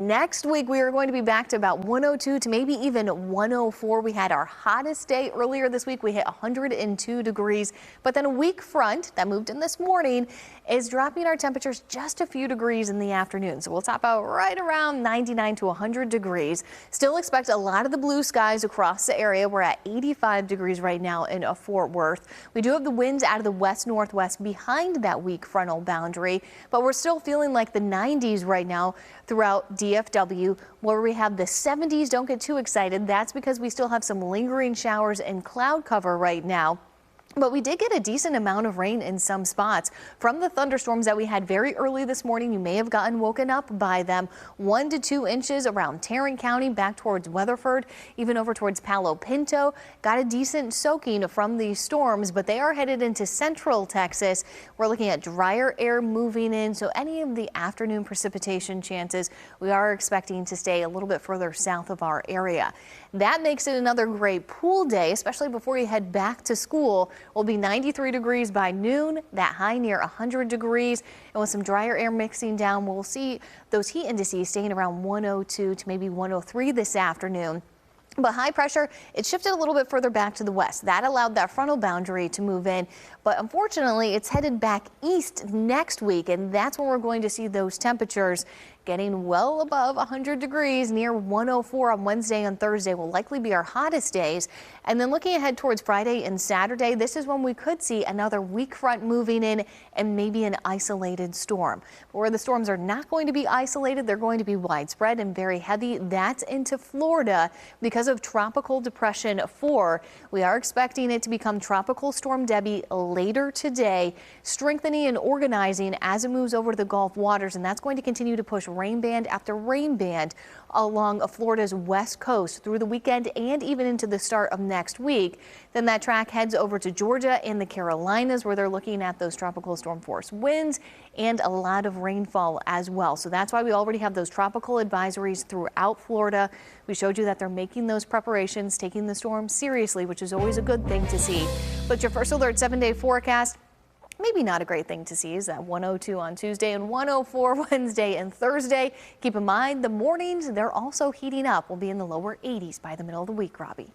Next week, we are going to be back to about 102 to maybe even 104. We had our hottest day earlier this week. We hit 102 degrees, but then a weak front that moved in this morning is dropping our temperatures just a few degrees in the afternoon. So we'll top out right around 99 to 100 degrees. Still expect a lot of the blue skies across the area. We're at 85 degrees right now in Fort Worth. We do have the winds out of the west-northwest behind that weak frontal boundary, but we're still feeling like the 90s right now throughout DFW, where we have the 70s. Don't get too excited. That's because we still have some lingering showers and cloud cover right now. But we did get a decent amount of rain in some spots from the thunderstorms that we had very early this morning. You may have gotten woken up by them. 1 to 2 inches around Tarrant County, back towards Weatherford, even over towards Palo Pinto. Got a decent soaking from these storms, but they are headed into central Texas. We're looking at drier air moving in, so any of the afternoon precipitation chances we are expecting to stay a little bit further south of our area. That makes it another great pool day, especially before you head back to school. Will be 93 degrees by noon, that high near 100 degrees. And with some drier air mixing down, we'll see those heat indices staying around 102 to maybe 103 this afternoon. But high pressure, it shifted a little bit further back to the west. That allowed that frontal boundary to move in. But unfortunately, it's headed back east next week, and that's when we're going to see those temperatures getting well above 100 degrees. Near 104 on Wednesday and Thursday will likely be our hottest days. And then looking ahead towards Friday and Saturday, this is when we could see another weak front moving in and maybe an isolated storm. But where the storms are not going to be isolated, they're going to be widespread and very heavy. That's into Florida because of Tropical Depression 4. We are expecting it to become Tropical Storm Debbie later today, strengthening and organizing as it moves over to the Gulf waters, and that's going to continue to push rain band after rain band along Florida's west coast through the weekend and even into the start of next week. Then that track heads over to Georgia and the Carolinas, where they're looking at those tropical storm force winds and a lot of rainfall as well. So that's why we already have those tropical advisories throughout Florida. We showed you that they're making those preparations, taking the storm seriously, which is always a good thing to see. But your first alert 7-day forecast, maybe not a great thing to see, is that 102 on Tuesday and 104 Wednesday and Thursday. Keep in mind the mornings, they're also heating up. We'll be in the lower 80s by the middle of the week, Robbie.